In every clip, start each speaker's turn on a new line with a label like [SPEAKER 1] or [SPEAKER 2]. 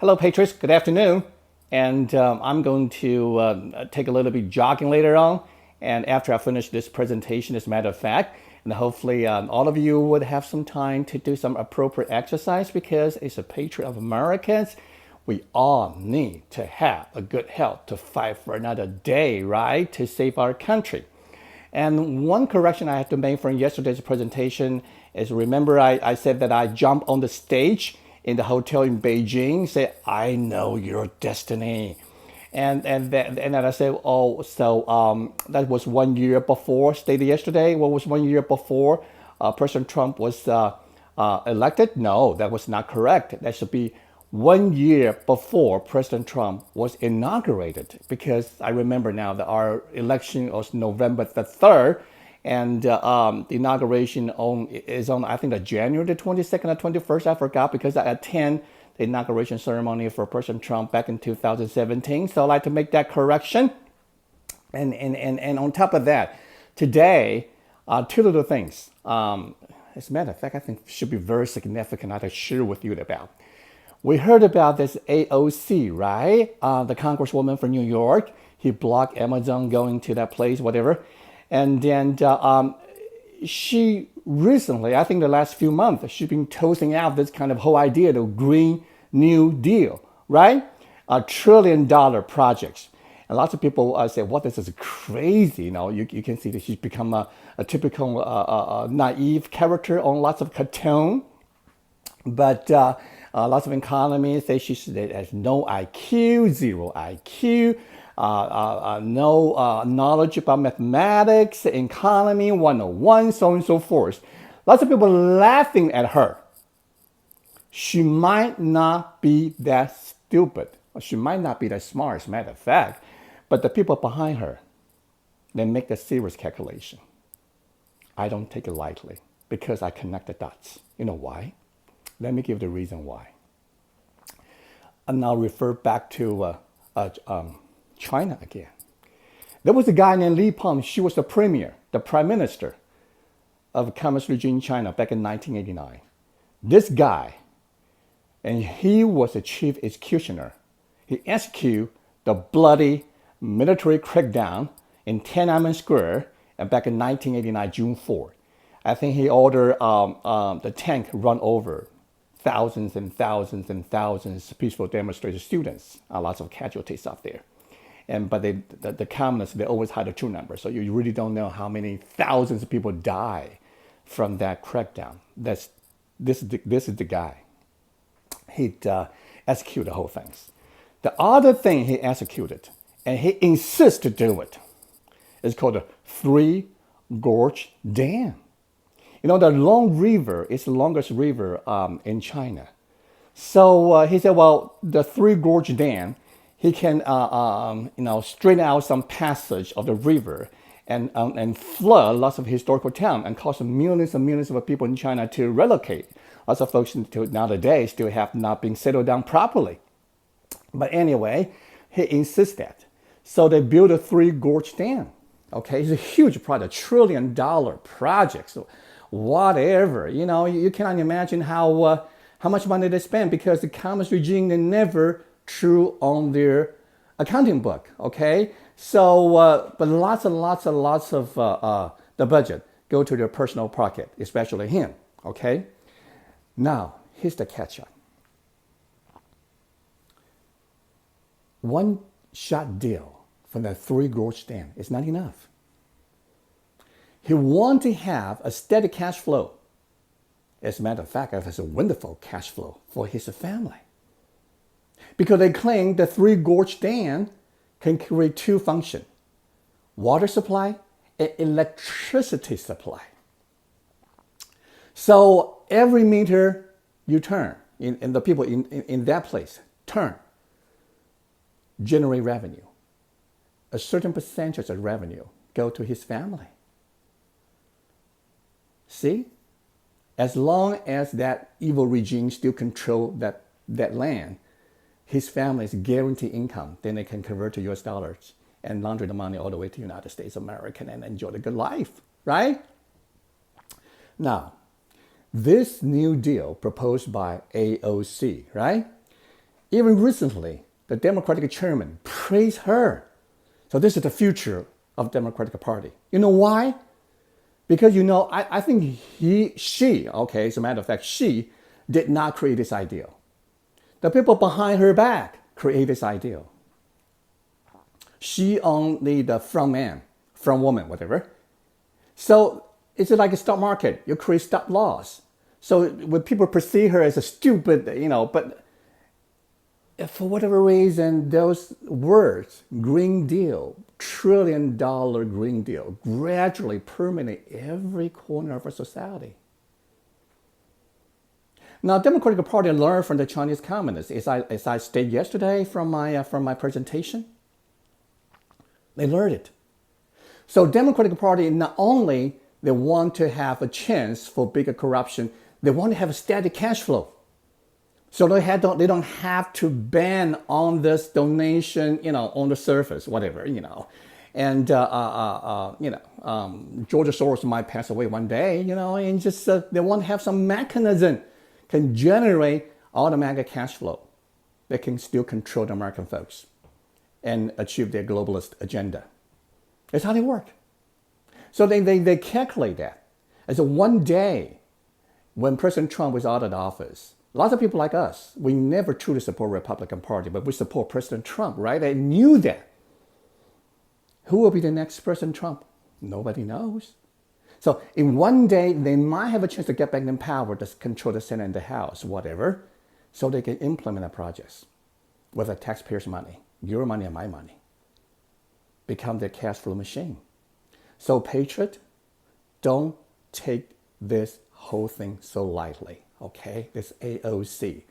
[SPEAKER 1] Hello, Patriots. Good afternoon. And I'm going to take a little bit jogging later on. And after I finish this presentation, as a matter of fact, and hopefully all of you would have some time to do some appropriate exercise because as a patriot of Americans, we all need to have a good health to fight for another day, right? To save our country. And one correction I have to make from yesterday's presentation is remember I said that I jumped on the stage in the hotel in Beijing, say, I know your destiny. And then I said, oh, so that was 1 year before, stated yesterday. What was 1 year before President Trump was elected? No, that was not correct. That should be 1 year before President Trump was inaugurated, because I remember now that our election was November the 3rd, and the inauguration is on, I think, the January the 22nd or 21st. I forgot because I attend the inauguration ceremony for President Trump back in 2017. So I'd like to make that correction. And on top of that, today, two little things. As a matter of fact, I think should be very significant to share with you about. We heard about this AOC, right? The congresswoman from New York. He blocked Amazon going to that place, whatever. And then she recently, I think the last few months, she's been toasting out this kind of whole idea, the Green New Deal, right? $1 trillion projects. And lots of people say, what, this is crazy. You can see that she's become a typical naive character on lots of cartoon. But lots of economists say she has no IQ, zero IQ, no knowledge about mathematics, economy 101, so on and so forth. Lots of people laughing at her. She might not be that stupid, or she might not be that smart, as a matter of fact, but the people behind her, they make a serious calculation. I don't take it lightly because I connect the dots. You know why? Let me give the reason why. And I'll refer back to China again. There was a guy named Li Peng. She was the premier, the prime minister of communist regime in China back in 1989. This guy, and he was the chief executioner. He executed the bloody military crackdown in Tiananmen Square back in 1989, June 4. I think he ordered the tank run over thousands and thousands and thousands of peaceful demonstrating students. Lots of casualties out there. But the communists, they always hide the true number. So you really don't know how many thousands of people die from that crackdown. This is the guy. He executed the whole thing. The other thing he executed, and he insists to do it, is called the Three Gorge Dam. The Long River is the longest river in China. So he said, well, the Three Gorge Dam, he can straighten out some passage of the river and flood lots of historical towns and cause millions and millions of people in China to relocate. Lots of folks nowadays still have not been settled down properly. But anyway, he insists that. So they built a Three Gorge Dam. Okay, it's a huge project, $1 trillion project. So whatever, you cannot imagine how much money they spend because the communist regime, they never true on their accounting book. Okay, so but lots and lots and lots of the budget go to their personal pocket, especially him. Okay, now here's the catch-up. One shot deal from the Three Gorge Dam is not enough. He wants to have a steady cash flow. As a matter of fact, it has a wonderful cash flow for his family. Because they claim the Three Gorge Dam can create two functions: water supply and electricity supply. So every meter you turn, and the people in that place turn, generate revenue. A certain percentage of revenue go to his family. See? As long as that evil regime still control that land, his family is guaranteed income. Then they can convert to US dollars and launder the money all the way to the United States of America and enjoy the good life, right? Now, this new deal proposed by AOC, right? Even recently, the Democratic chairman praised her. So this is the future of Democratic Party. You know why? Because I think she, as a matter of fact, she did not create this ideal. The people behind her back create this ideal. She only the front man, front woman, whatever. So it's like a stock market. You create stop loss. So when people perceive her as a stupid, but for whatever reason, those words, Green Deal, $1 trillion Green Deal, gradually permeate every corner of our society. Now, Democratic Party learned from the Chinese Communists. As I stated yesterday from my presentation, they learned it. So Democratic Party not only they want to have a chance for bigger corruption, they want to have a steady cash flow. So they don't have to ban on this donation, on the surface, whatever, And, George Soros might pass away one day, and just they want to have some mechanism can generate automatic cash flow that can still control the American folks and achieve their globalist agenda. That's how they work. So they calculate that. And so one day, when President Trump was out of office, lots of people like us, we never truly support Republican Party, but we support President Trump, right? They knew that. Who will be the next President Trump? Nobody knows. So in one day, they might have a chance to get back in power to control the Senate and the House, whatever, so they can implement the projects with the taxpayers' money, your money and my money, become their cash flow machine. So Patriot, don't take this whole thing so lightly, okay? This AOC,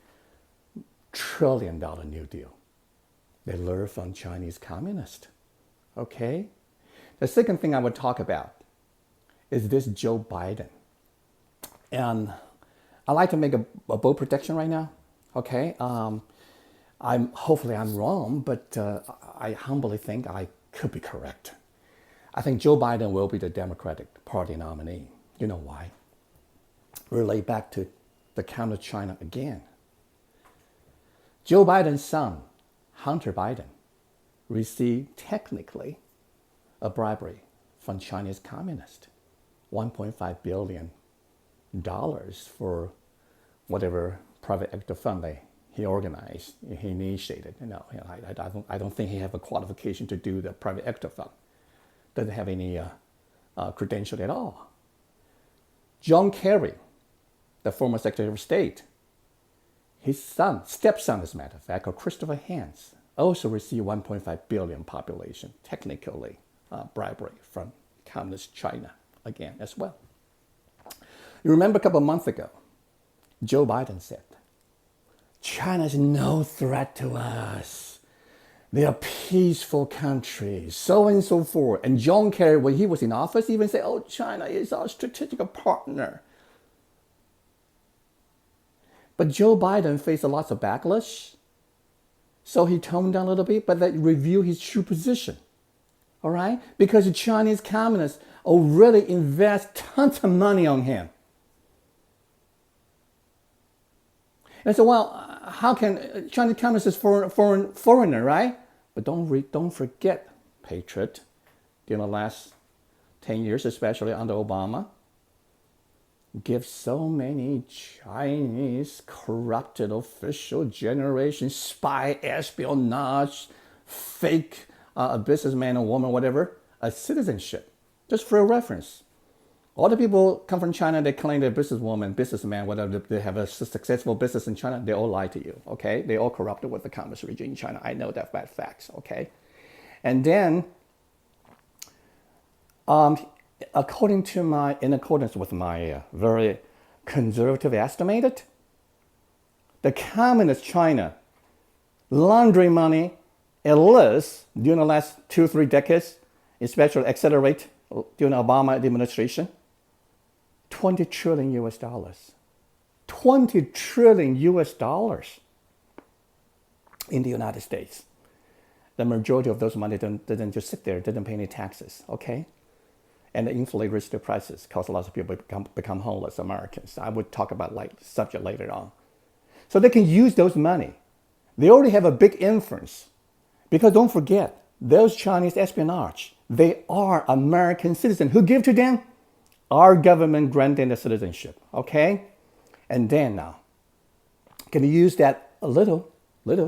[SPEAKER 1] $1 trillion New Deal. They learned from Chinese communists, okay? The second thing I would talk about is this Joe Biden. And I like to make a bold prediction right now, okay? Hopefully I'm wrong, but I humbly think I could be correct. I think Joe Biden will be the Democratic Party nominee. You know why? Relate back to the counter China again. Joe Biden's son, Hunter Biden, received technically a bribery from Chinese communists, $1.5 billion for whatever private sector fund he organized, he initiated. I don't think he have a qualification to do the private sector fund. Doesn't have any credential at all. John Kerry, the former Secretary of State, his stepson, as a matter of fact, or Christopher Hans, also received 1.5 billion population, technically bribery from Communist China again as well. You remember a couple of months ago, Joe Biden said, China is no threat to us. They are peaceful countries, so on and so forth. And John Kerry, when he was in office, even said, oh, China is our strategic partner. But Joe Biden faced lots of backlash. So he toned down a little bit, but that revealed his true position. All right? Because the Chinese communists already invest tons of money on him. And so, well, how can Chinese communists is foreigner, right? But don't forget, Patriot, during the last 10 years, especially under Obama, give so many Chinese corrupted official generation, spy, espionage, fake businessman or woman, whatever, a citizenship, just for a reference. All the people come from China, they claim they're businesswoman, businessman, whatever, they have a successful business in China, they all lie to you, okay? They all corrupted with the communist regime in China. I know that by facts, okay? And then, in accordance with my very conservative estimate, the communist China laundering money, at least during the last 2-3 decades, especially accelerate during the Obama administration, $20 trillion US. $20 trillion US in the United States. The majority of those money didn't just sit there, didn't pay any taxes, okay? And the inflated their prices caused a lot of people become homeless Americans. I would talk about subject later on. So they can use those money They already have a big influence. Because don't forget, those Chinese espionage, they are American citizens. Who give to them? Our government granted the citizenship, okay? And then now, can you use that a little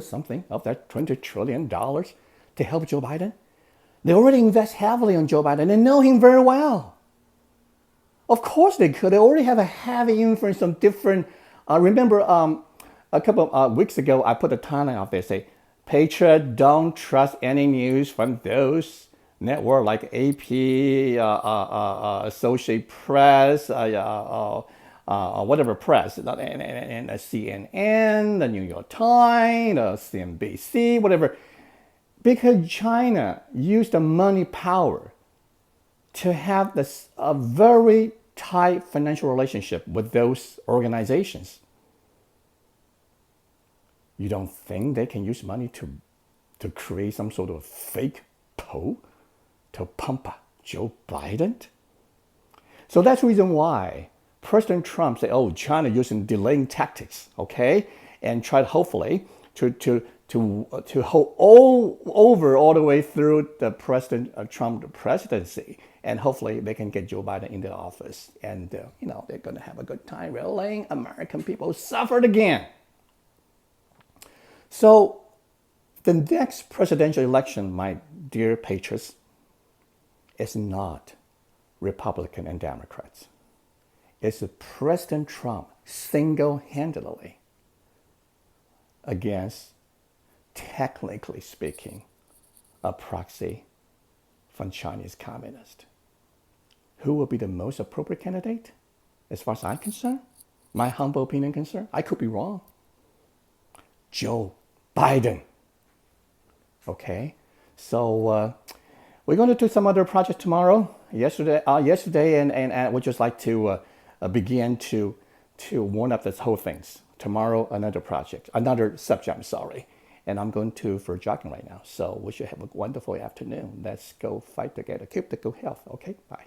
[SPEAKER 1] something of that $20 trillion to help Joe Biden? They already invest heavily on Joe Biden. They know him very well. Of course they could. They already have a heavy influence on different. Remember, a couple of weeks ago, I put a timeline out there say, Patriot, don't trust any news from those network like AP, Associated Press, whatever press, and CNN, the New York Times, CNBC, whatever. Because China used the money power to have a very tight financial relationship with those organizations. You don't think they can use money to create some sort of fake poll to pump up Joe Biden? So that's the reason why President Trump said, oh, China using delaying tactics, okay? And tried hopefully to hold all the way through the President Trump presidency. And hopefully they can get Joe Biden in the office. And, they're going to have a good time letting American people suffer again. So the next presidential election, my dear patriots, is not Republican and Democrats. It's President Trump single-handedly against, technically speaking, a proxy from Chinese communists. Who will be the most appropriate candidate? As far as I'm concerned, my humble opinion concerned, I could be wrong. Joe Biden. Okay, so we're going to do some other projects tomorrow. Yesterday, and we'd just like to begin to warm up this whole things. Tomorrow, another subject. I'm sorry, and I'm going for jogging right now. So we should have a wonderful afternoon. Let's go fight together. Keep the good health. Okay, bye.